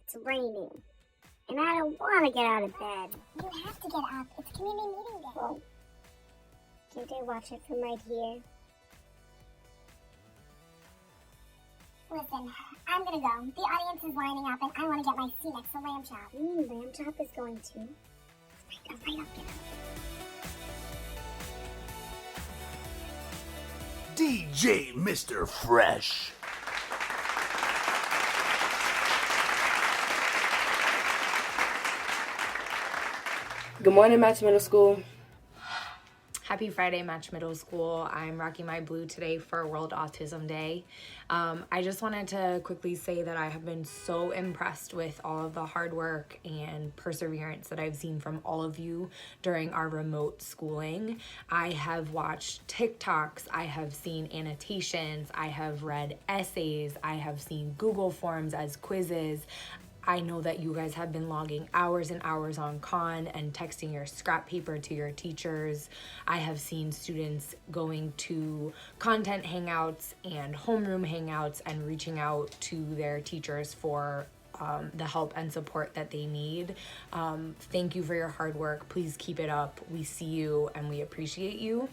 It's raining. And I don't want to get out of bed. You have to get up. It's community meeting day. Well, can't I watch it from right here? Listen, I'm gonna go. The audience is lining up and I want to get my seat next to Lamb Chop. Lamb Chop is going to. All right, I'll get up. DJ Mr. Fresh. Good morning, Match Middle School. Happy Friday, Match Middle School. I'm rocking my blue today for World Autism Day. I just wanted to quickly say that I have been so impressed with all of the hard work and perseverance that I've seen from all of you during our remote schooling. I have watched TikToks, I have seen annotations, I have read essays, I have seen Google Forms as quizzes. I know that you guys have been logging hours and hours on Khan and texting your scrap paper to your teachers. I have seen students going to content hangouts and homeroom hangouts and reaching out to their teachers for the help and support that they need. Thank you for your hard work. Please keep it up. We see you and we appreciate you.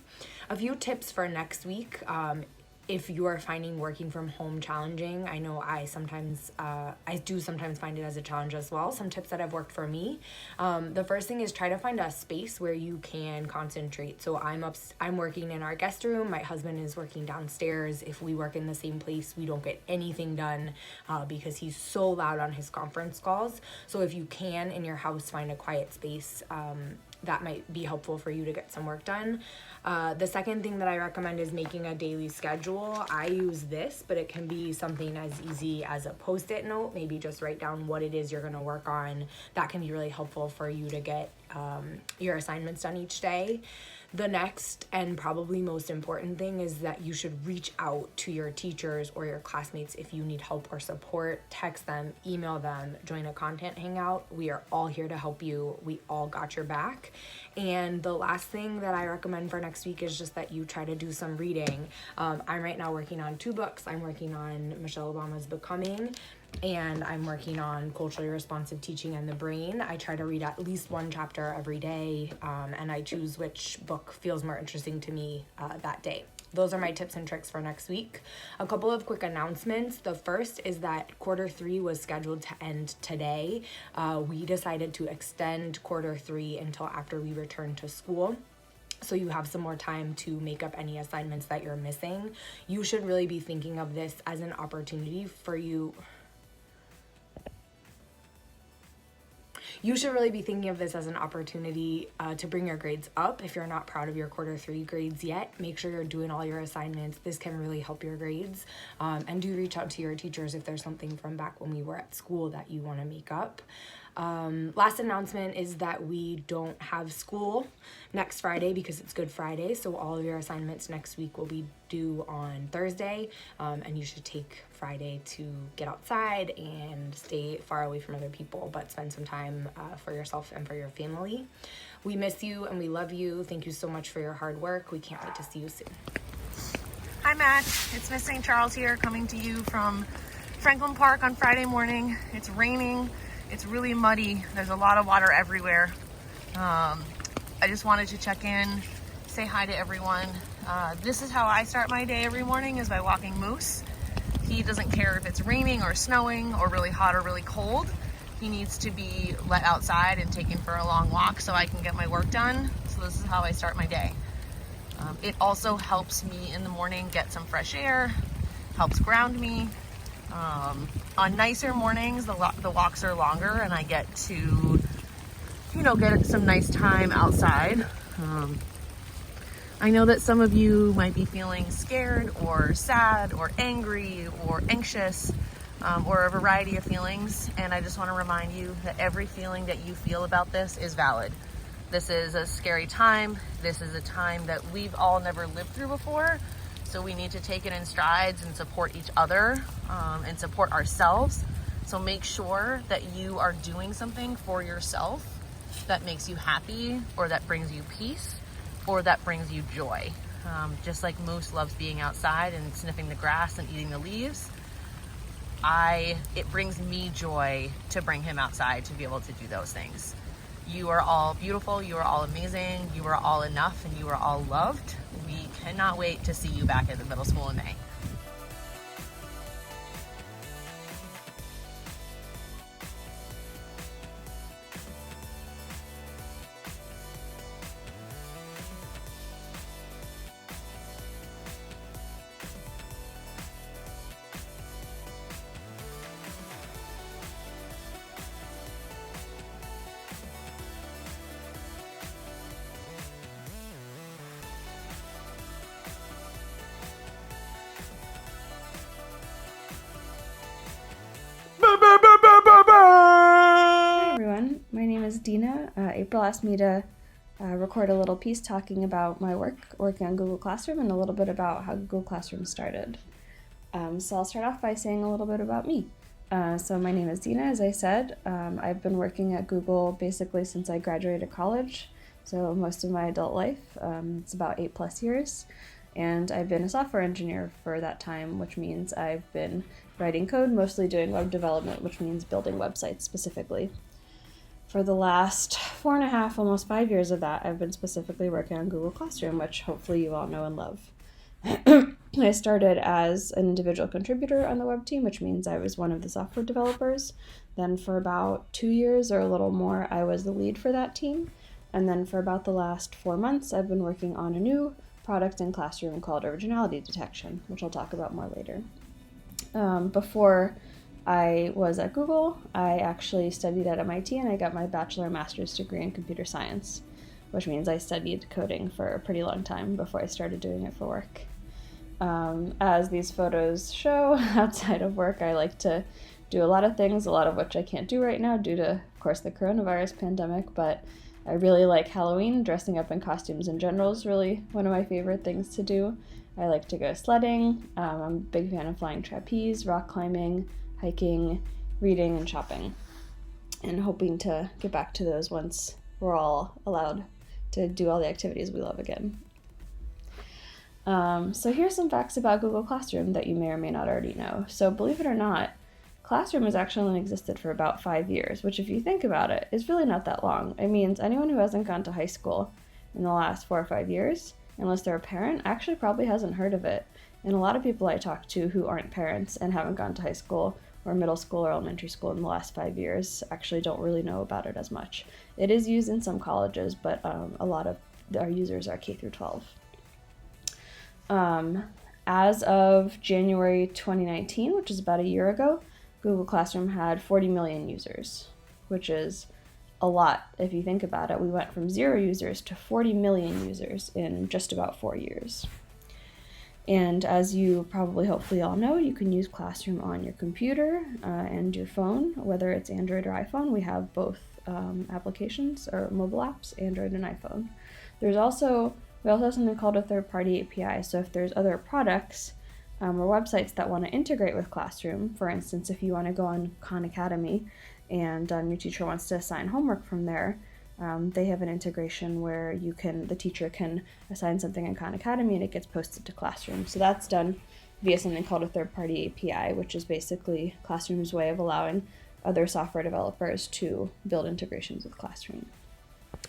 A few tips for next week. If you are finding working from home challenging, I know I do sometimes find it as a challenge as well. Some tips that have worked for me. The first thing is try to find a space where you can concentrate. So I'm working in our guest room. My husband is working downstairs. If we work in the same place, we don't get anything done because he's so loud on his conference calls. So if you can in your house find a quiet space, that might be helpful for you to get some work done. The second thing that I recommend is making a daily schedule. I use this, but it can be something as easy as a post-it note. Maybe just write down what it is you're gonna work on. That can be really helpful for you to get your assignments done each day. The next and probably most important thing is that you should reach out to your teachers or your classmates if you need help or support. Text them, email them, join a content hangout. We are all here to help you. We all got your back. And the last thing that I recommend for next week is just that you try to do some reading. I'm right now working on 2 books. I'm working on Michelle Obama's Becoming, and I'm working on Culturally Responsive Teaching and the Brain. I try to read at least 1 chapter every day, and I choose which book feels more interesting to me that day. Those are my tips and tricks for next week. A couple of quick announcements. The first is that quarter 3 was scheduled to end today. We decided to extend quarter 3 until after we return to school, so you have some more time to make up any assignments that you're missing. You should really be thinking of this as an opportunity for you. You should really be thinking of this as an opportunity to bring your grades up. If you're not proud of your quarter 3 grades yet, make sure you're doing all your assignments. This can really help your grades. And do reach out to your teachers if there's something from back when we were at school that you want to make up. Last announcement is that we don't have school next Friday because it's Good Friday, so all of your assignments next week will be due on Thursday, and you should take Friday to get outside and stay far away from other people, but spend some time for yourself and for your family. We miss you and we love you. Thank you so much for your hard work. We can't wait to see you soon. Hi Matt, it's Miss St. Charles here, coming to you from Franklin Park on Friday morning. It's raining. It's really muddy. There's a lot of water everywhere. I just wanted to check in, say hi to everyone. This is how I start my day every morning, is by walking Moose. He doesn't care if it's raining or snowing or really hot or really cold. He needs to be let outside and taken for a long walk so I can get my work done. So this is how I start my day. It also helps me in the morning get some fresh air, helps ground me. On nicer mornings, the walks are longer and I get to, get some nice time outside. I know that some of you might be feeling scared or sad or angry or anxious, or a variety of feelings. And I just want to remind you that every feeling that you feel about this is valid. This is a scary time. This is a time that we've all never lived through before. So we need to take it in strides and support each other and support ourselves. So make sure that you are doing something for yourself that makes you happy, or that brings you peace, or that brings you joy. Just like Moose loves being outside and sniffing the grass and eating the leaves, it brings me joy to bring him outside to be able to do those things. You are all beautiful, you are all amazing, you are all enough, and you are all loved. We cannot wait to see you back at the middle school in May. Hi everyone, my name is Dina. April asked me to record a little piece talking about my working on Google Classroom and a little bit about how Google Classroom started. So I'll start off by saying a little bit about me. So my name is Dina, as I said. I've been working at Google basically since I graduated college, so most of my adult life. It's about 8+ years. And I've been a software engineer for that time, which means I've been writing code, mostly doing web development, which means building websites specifically. For the last 4.5, almost 5 years of that, I've been specifically working on Google Classroom, which hopefully you all know and love. I started as an individual contributor on the web team, which means I was one of the software developers. Then for about 2 years or a little more, I was the lead for that team. And then for about the last 4 months, I've been working on a new product in Classroom called Originality Detection, which I'll talk about more later. Before I was at Google, I actually studied at MIT and I got my bachelor and master's degree in computer science, which means I studied coding for a pretty long time before I started doing it for work. As these photos show, outside of work, I like to do a lot of things, a lot of which I can't do right now due to, of course, the coronavirus pandemic, but I really like Halloween. Dressing up in costumes in general is really one of my favorite things to do. I like to go sledding. I'm a big fan of flying trapeze, rock climbing, hiking, reading, and shopping. And hoping to get back to those once we're all allowed to do all the activities we love again. So here's some facts about Google Classroom that you may or may not already know. So believe it or not, Classroom has actually only existed for about 5 years, which if you think about it, is really not that long. It means anyone who hasn't gone to high school in the last 4 or 5 years, unless they're a parent, actually probably hasn't heard of it. And a lot of people I talk to who aren't parents and haven't gone to high school or middle school or elementary school in the last 5 years actually don't really know about it as much. It is used in some colleges, but a lot of our users are K through 12. As of January 2019, which is about a year ago, Google Classroom had 40 million users, which is a lot if you think about it. We went from 0 users to 40 million users in just about 4 years. And as you probably hopefully all know, you can use Classroom on your computer and your phone, whether it's Android or iPhone. We have both applications or mobile apps, Android and iPhone. We also have something called a third-party API. So if there's other products or websites that want to integrate with Classroom, for instance, if you want to go on Khan Academy and your teacher wants to assign homework from there, they have an integration where the teacher can assign something in Khan Academy and it gets posted to Classroom. So that's done via something called a third-party API, which is basically Classroom's way of allowing other software developers to build integrations with Classroom.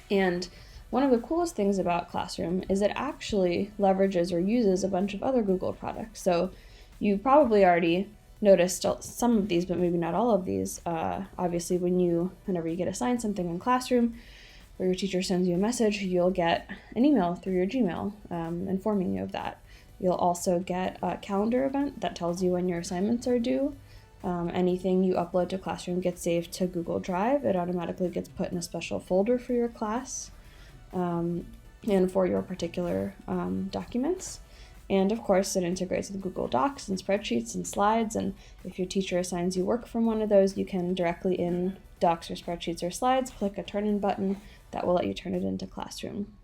And one of the coolest things about Classroom is it actually leverages or uses a bunch of other Google products. So you probably already noticed some of these, but maybe not all of these. Obviously, whenever you get assigned something in Classroom, or your teacher sends you a message, you'll get an email through your Gmail informing you of that. You'll also get a calendar event that tells you when your assignments are due. Anything you upload to Classroom gets saved to Google Drive. It automatically gets put in a special folder for your class and for your particular documents. And of course, it integrates with Google Docs and spreadsheets and slides. And if your teacher assigns you work from one of those, you can directly in Docs or spreadsheets or slides click a turn-in button that will let you turn it into Classroom.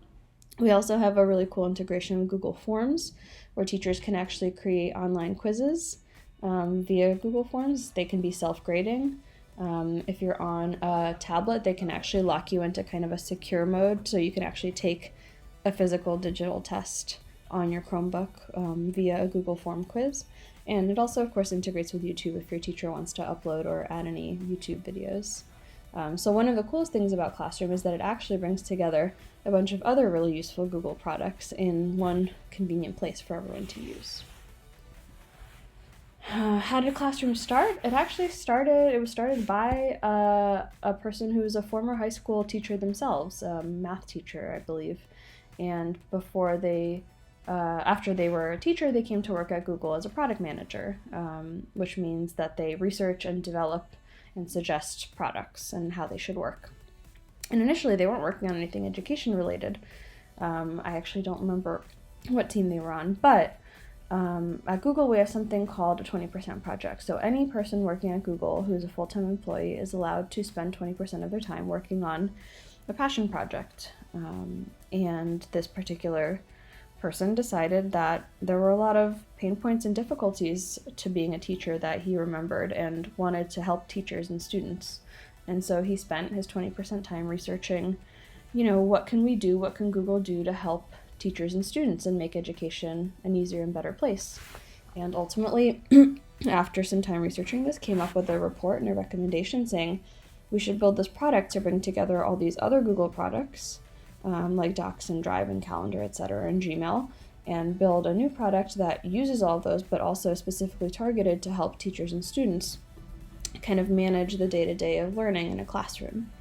We also have a really cool integration with Google Forms, where teachers can actually create online quizzes via Google Forms. They can be self-grading. If you're on a tablet, they can actually lock you into kind of a secure mode, so you can actually take a physical digital test on your Chromebook via a Google Form quiz. And it also, of course, integrates with YouTube if your teacher wants to upload or add any YouTube videos. So one of the coolest things about Classroom is that it actually brings together a bunch of other really useful Google products in one convenient place for everyone to use. How did Classroom start? It was started by a person who was a former high school teacher themselves, a math teacher, I believe. And after they were a teacher, they came to work at Google as a product manager, which means that they research and develop and suggest products and how they should work. And initially, they weren't working on anything education related. I actually don't remember what team they were on, but at Google, we have something called a 20% project. So any person working at Google who's a full-time employee is allowed to spend 20% of their time working on a passion project. And this particular person decided that there were a lot of pain points and difficulties to being a teacher that he remembered and wanted to help teachers and students. And so he spent his 20% time researching, what can we do, what can Google do to help teachers and students and make education an easier and better place. And ultimately, after some time researching this, came up with a report and a recommendation saying we should build this product to bring together all these other Google products, like Docs and Drive and Calendar, etc., and Gmail, and build a new product that uses all of those, but also specifically targeted to help teachers and students kind of manage the day-to-day of learning in a classroom.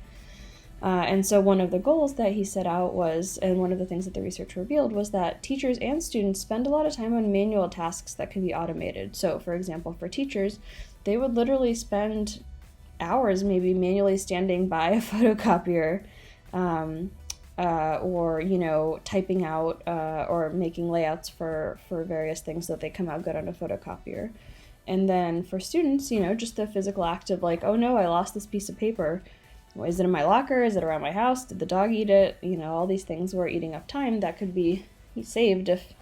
And so one of the goals that he set out was, and one of the things that the research revealed, was that teachers and students spend a lot of time on manual tasks that can be automated. So, for example, for teachers, they would literally spend hours maybe manually standing by a photocopier, or typing out or making layouts for various things so that they come out good on a photocopier. And then for students, just the physical act of like, oh no, I lost this piece of paper. Is it in my locker? Is it around my house? Did the dog eat it? All these things were eating up time that could be saved if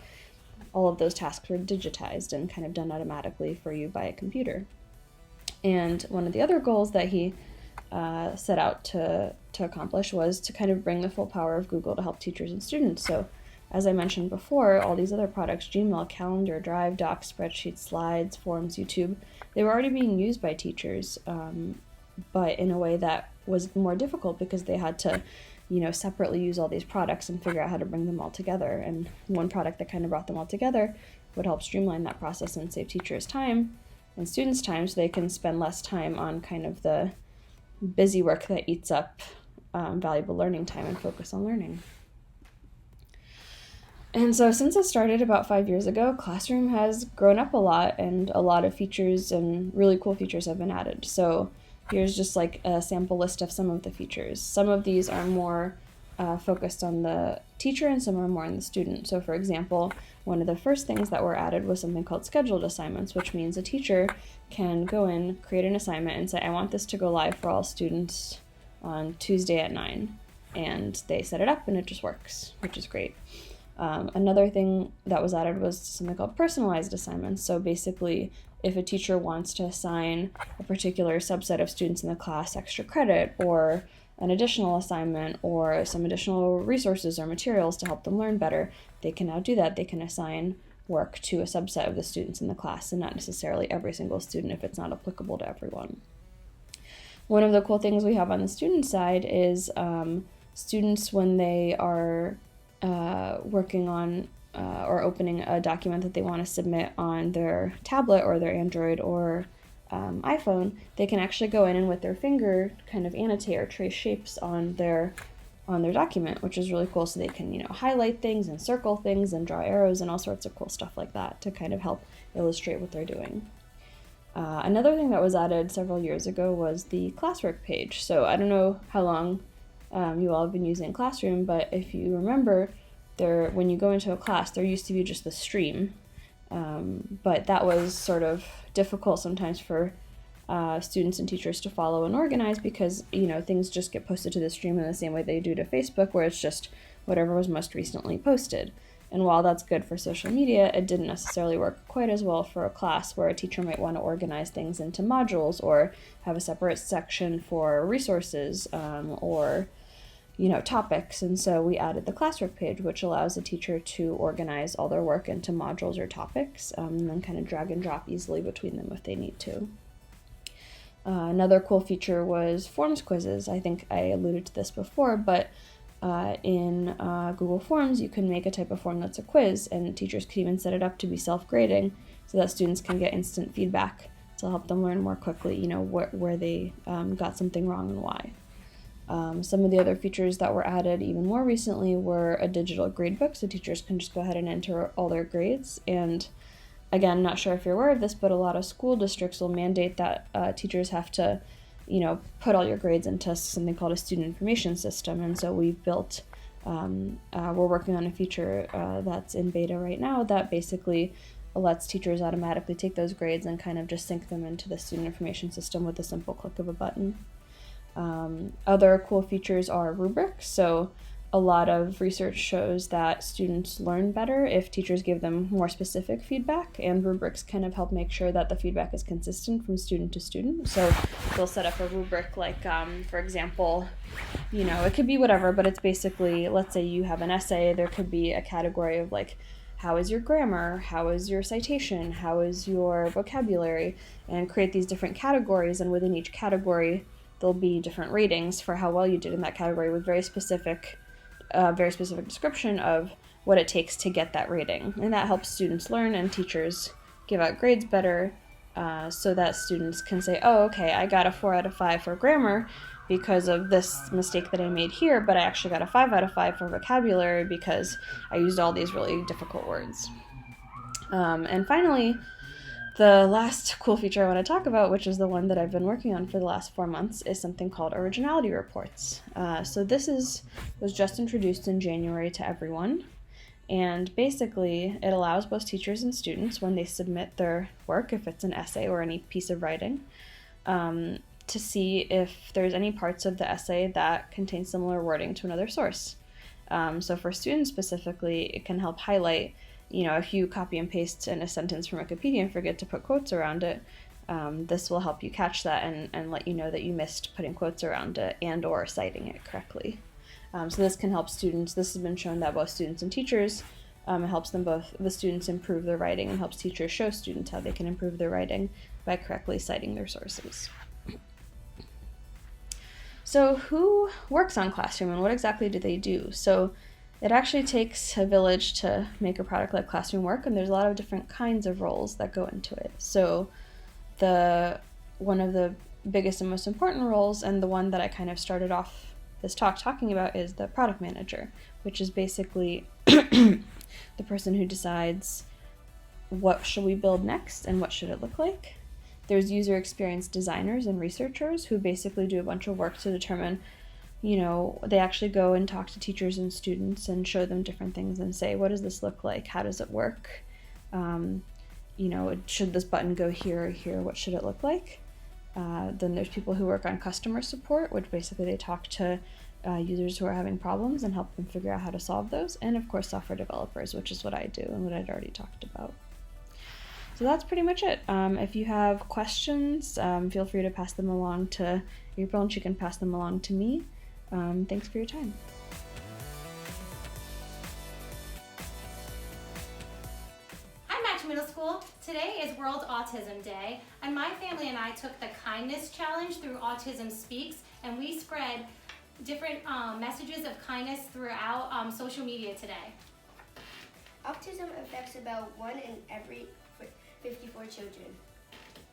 all of those tasks were digitized and kind of done automatically for you by a computer. And one of the other goals that he set out to accomplish was to kind of bring the full power of Google to help teachers and students. So as I mentioned before, all these other products, Gmail, Calendar, Drive, Docs, Spreadsheets, Slides, Forms, YouTube, they were already being used by teachers, but in a way that was more difficult because they had to, separately use all these products and figure out how to bring them all together. And one product that kind of brought them all together would help streamline that process and save teachers time and students time so they can spend less time on kind of the busy work that eats up valuable learning time and focus on learning. And so since it started about 5 years ago, Classroom has grown up a lot, and a lot of features and really cool features have been added. So here's just like a sample list of some of the features. Some of these are more focused on the teacher and some are more on the student. So for example, one of the first things that were added was something called scheduled assignments, which means a teacher can go in, create an assignment, and say, I want this to go live for all students on Tuesday at 9. And they set it up and it just works, which is great. Another thing that was added was something called personalized assignments. So basically, if a teacher wants to assign a particular subset of students in the class extra credit or an additional assignment or some additional resources or materials to help them learn better, they can now do that. They can assign work to a subset of the students in the class and not necessarily every single student if it's not applicable to everyone. One of the cool things we have on the student side is students, when they are working on or opening a document that they want to submit on their tablet or their Android or iPhone, they can actually go in and with their finger kind of annotate or trace shapes on their document, which is really cool. So they can, highlight things and circle things and draw arrows and all sorts of cool stuff like that to kind of help illustrate what they're doing. Another thing that was added several years ago was the classwork page. So I don't know how long you all have been using Classroom, but if you remember, when you go into a class, there used to be just the stream, but that was sort of difficult sometimes for students and teachers to follow and organize because, things just get posted to the stream in the same way they do to Facebook, where it's just whatever was most recently posted. And while that's good for social media, it didn't necessarily work quite as well for a class where a teacher might want to organize things into modules or have a separate section for resources or topics. And so we added the classwork page, which allows a teacher to organize all their work into modules or topics, and then kind of drag and drop easily between them if they need to. Another cool feature was forms quizzes. I think I alluded to this before, but in Google Forms, you can make a type of form that's a quiz, and teachers can even set it up to be self-grading so that students can get instant feedback to help them learn more quickly, where they got something wrong and why. Some of the other features that were added even more recently were a digital gradebook, so teachers can just go ahead and enter all their grades. And again, not sure if you're aware of this, but a lot of school districts will mandate that teachers have to, put all your grades into something called a student information system. And so we've built, we're working on a feature that's in beta right now that basically lets teachers automatically take those grades and kind of just sync them into the student information system with a simple click of a button. Other cool features are rubrics. So a lot of research shows that students learn better if teachers give them more specific feedback, and rubrics kind of help make sure that the feedback is consistent from student to student. So they'll set up a rubric like, for example, it could be whatever, but it's basically, let's say you have an essay, there could be a category of like, how is your grammar, how is your citation, how is your vocabulary, and create these different categories, and within each category there'll be different ratings for how well you did in that category with very specific description of what it takes to get that rating. And that helps students learn, and teachers give out grades better so that students can say, oh, okay, I got a 4 out of 5 for grammar because of this mistake that I made here, but I actually got a 5 out of 5 for vocabulary because I used all these really difficult words. And finally, the last cool feature I want to talk about, which is the one that I've been working on for the last 4 months, is something called originality reports. So this was just introduced in January to everyone, and basically it allows both teachers and students, when they submit their work, if it's an essay or any piece of writing, to see if there's any parts of the essay that contain similar wording to another source. So for students specifically, it can help highlight, if you copy and paste in a sentence from Wikipedia and forget to put quotes around it, this will help you catch that and let you know that you missed putting quotes around it and or citing it correctly. So this can help students. This has been shown that both students and teachers, it helps the students improve their writing, and helps teachers show students how they can improve their writing by correctly citing their sources. So who works on Classroom, and what exactly do they do? So it actually takes a village to make a product like Classroom work, and there's a lot of different kinds of roles that go into it. So one of the biggest and most important roles, and the one that I kind of started off this talk talking about, is the product manager, which is basically the person who decides what should we build next and what should it look like. There's user experience designers and researchers who basically do a bunch of work to determine, they actually go and talk to teachers and students and show them different things and say, what does this look like? How does it work? Should this button go here or here? What should it look like? Then there's people who work on customer support, which basically they talk to users who are having problems and help them figure out how to solve those. And of course, software developers, which is what I do and what I'd already talked about. So that's pretty much it. If you have questions, feel free to pass them along to April, and she can pass them along to me. Thanks for your time. Hi, Match Middle School. Today is World Autism Day, and my family and I took the Kindness Challenge through Autism Speaks, and we spread different messages of kindness throughout social media today. Autism affects about 1 in every 54 children.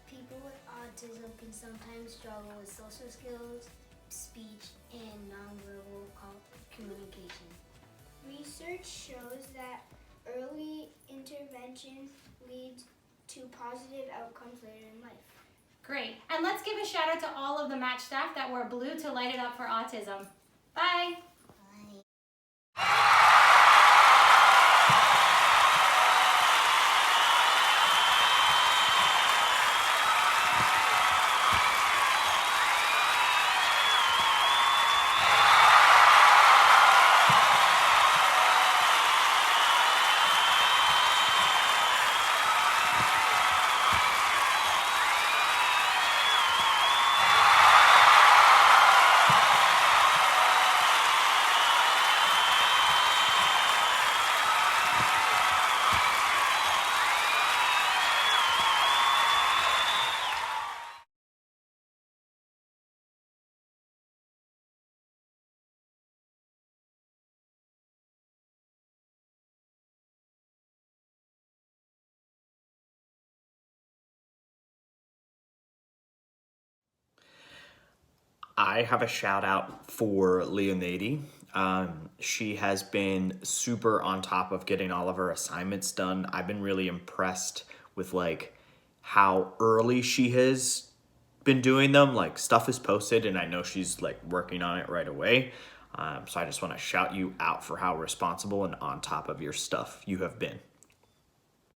People with autism can sometimes struggle with social skills, speech, and nonverbal communication. Research shows that early intervention leads to positive outcomes later in life. Great. And let's give a shout out to all of the Match staff that wore blue to light it up for autism. Bye. I have a shout out for Leonady. She has been super on top of getting all of her assignments done. I've been really impressed with like how early she has been doing them. Like stuff is posted and I know she's like working on it right away. So I just want to shout you out for how responsible and on top of your stuff you have been.